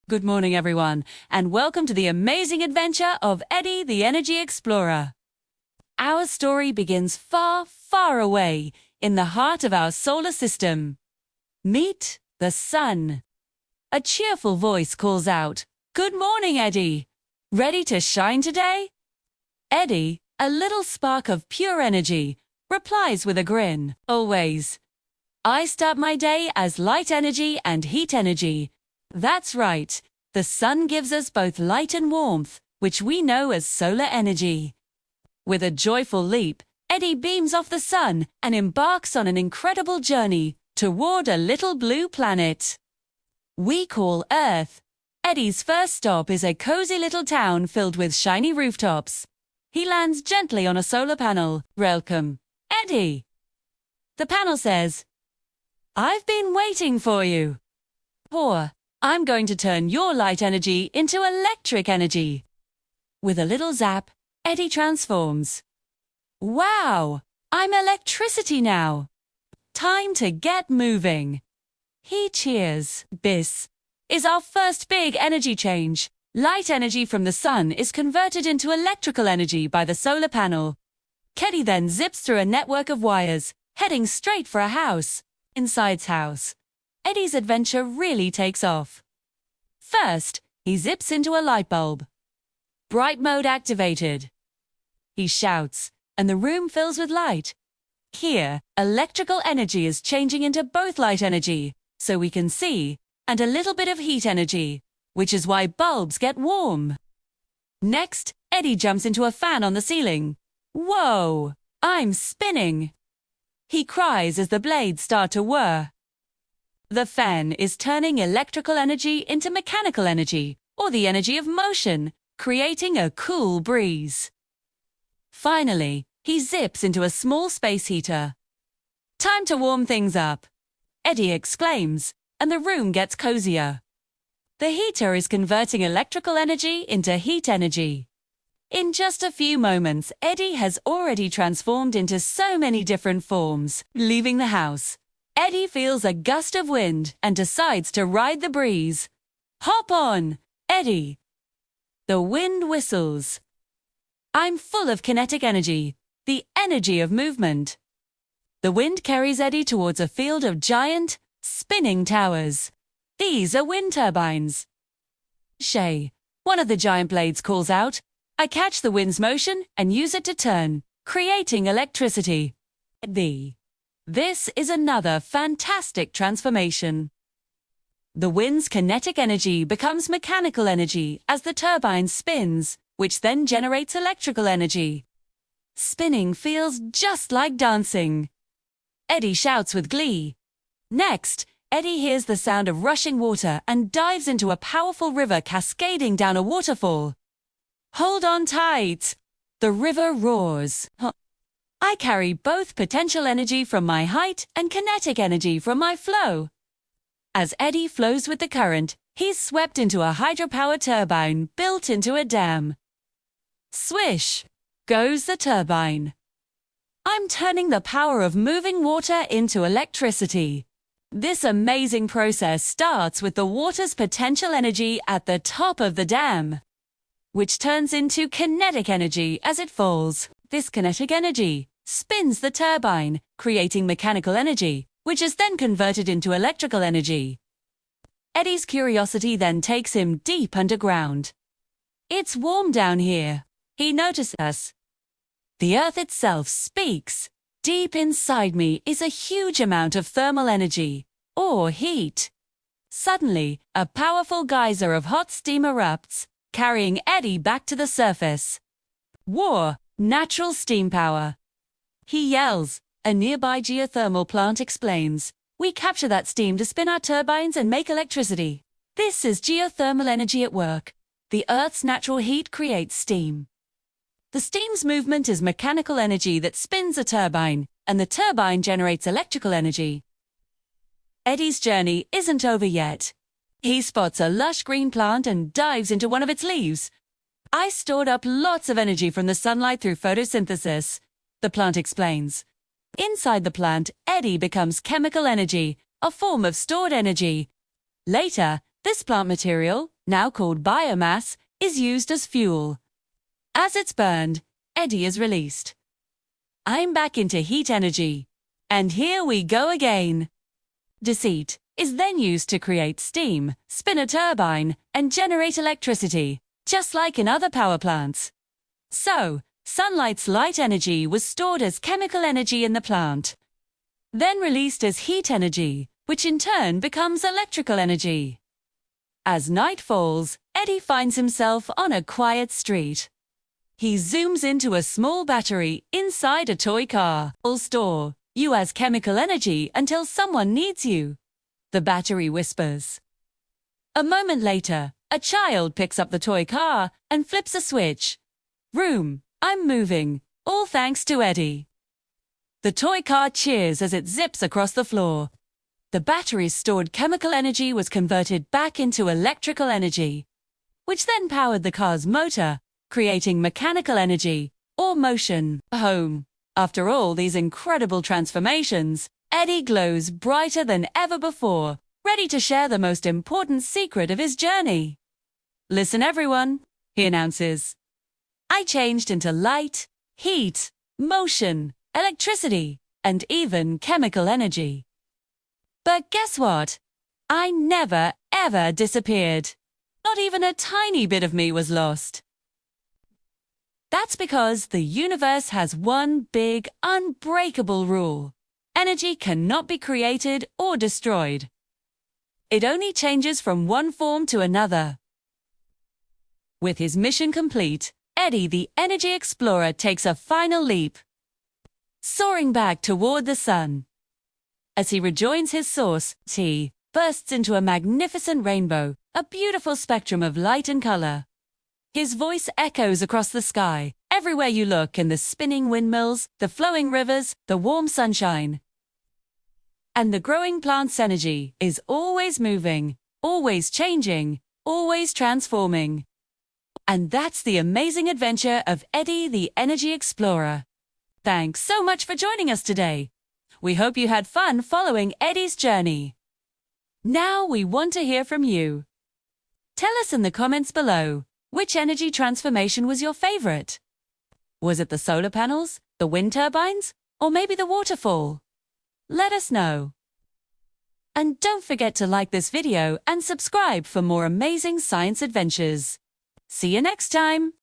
Good morning, everyone, and welcome to the amazing adventure of Eddy the Energy Explorer. Our story begins far, far away in the heart of our solar system. Meet the sun. A cheerful voice calls out, "Good morning, Eddy. Ready to shine today?" Eddy, a little spark of pure energy, replies with a grin, "Always. I start my day as light energy and heat energy. That's right, the sun gives us both light and warmth, which we know as solar energy." With a joyful leap, Eddy beams off the sun and embarks on an incredible journey toward a little blue planet we call Earth. Eddy's first stop is a cozy little town filled with shiny rooftops. He lands gently on a solar panel. "Welcome, Eddy." The panel says, "I've been waiting for you. I'm going to turn your light energy into electric energy." With a little zap, Eddy transforms. "Wow! I'm electricity now. Time to get moving." He cheers. This is our first big energy change. Light energy from the sun is converted into electrical energy by the solar panel. Eddy then zips through a network of wires, heading straight for a house. Inside's house. Eddy's adventure really takes off. First, he zips into a light bulb. Bright mode activated. He shouts, and the room fills with light. Here, electrical energy is changing into both light energy, so we can see, and a little bit of heat energy, which is why bulbs get warm. Next, Eddy jumps into a fan on the ceiling. "Whoa! I'm spinning!" He cries as the blades start to whir. The fan is turning electrical energy into mechanical energy, or the energy of motion, creating a cool breeze. Finally, he zips into a small space heater. "Time to warm things up," Eddy exclaims, and the room gets cozier. The heater is converting electrical energy into heat energy. In just a few moments, Eddy has already transformed into so many different forms. Leaving the house, Eddy feels a gust of wind and decides to ride the breeze. "Hop on, Eddy." The wind whistles. "I'm full of kinetic energy, the energy of movement." The wind carries Eddy towards a field of giant, spinning towers. These are wind turbines. "Shay," one of the giant blades calls out, "I catch the wind's motion and use it to turn, creating electricity." This is another fantastic transformation. The wind's kinetic energy becomes mechanical energy as the turbine spins, which then generates electrical energy. Spinning feels just like dancing. Eddy shouts with glee. Next, Eddy hears the sound of rushing water and dives into a powerful river cascading down a waterfall. Hold on tight. The river roars. I carry both potential energy from my height and kinetic energy from my flow. As Eddy flows with the current, he's swept into a hydropower turbine built into a dam. Swish goes the turbine. I'm turning the power of moving water into electricity. This amazing process starts with the water's potential energy at the top of the dam, which turns into kinetic energy as it falls. This kinetic energy spins the turbine, creating mechanical energy, which is then converted into electrical energy. Eddy's curiosity then takes him deep underground. "It's warm down here," he notices. The Earth itself speaks. "Deep inside me is a huge amount of thermal energy, or heat." Suddenly, a powerful geyser of hot steam erupts, carrying Eddy back to the surface. "War! Natural steam power!" He yells. A nearby geothermal plant explains, "We capture that steam to spin our turbines and make electricity. This is geothermal energy at work. The Earth's natural heat creates steam. The steam's movement is mechanical energy that spins a turbine, and the turbine generates electrical energy." Eddy's journey isn't over yet. He spots a lush green plant and dives into one of its leaves. "I stored up lots of energy from the sunlight through photosynthesis," the plant explains. Inside the plant, Eddy becomes chemical energy, a form of stored energy. Later, this plant material, now called biomass, is used as fuel. As it's burned, Eddy is released. I'm back into heat energy. And here we go again. Deceit is then used to create steam, spin a turbine, and generate electricity, just like in other power plants. So, sunlight's light energy was stored as chemical energy in the plant, then released as heat energy, which in turn becomes electrical energy. As night falls, Eddy finds himself on a quiet street. He zooms into a small battery inside a toy car. "Will store you as chemical energy until someone needs you," the battery whispers. A moment later, a child picks up the toy car and flips a switch. "Room, I'm moving, all thanks to Eddy." The toy car cheers as it zips across the floor. The battery's stored chemical energy was converted back into electrical energy, which then powered the car's motor, creating mechanical energy, or motion. Home. After all these incredible transformations, Eddy glows brighter than ever before, ready to share the most important secret of his journey. "Listen everyone," he announces. "I changed into light, heat, motion, electricity, and even chemical energy. But guess what? I never, ever disappeared. Not even a tiny bit of me was lost. That's because the universe has one big, unbreakable rule. Energy cannot be created or destroyed. It only changes from one form to another." With his mission complete, Eddy the Energy Explorer takes a final leap, soaring back toward the sun. As he rejoins his source, he bursts into a magnificent rainbow, a beautiful spectrum of light and color. His voice echoes across the sky, everywhere you look, in the spinning windmills, the flowing rivers, the warm sunshine. And the growing plant's energy is always moving, always changing, always transforming. And that's the amazing adventure of Eddy the Energy Explorer. Thanks so much for joining us today. We hope you had fun following Eddy's journey. Now we want to hear from you. Tell us in the comments below, which energy transformation was your favorite? Was it the solar panels, the wind turbines, or maybe the waterfall? Let us know. And don't forget to like this video and subscribe for more amazing science adventures. See you next time!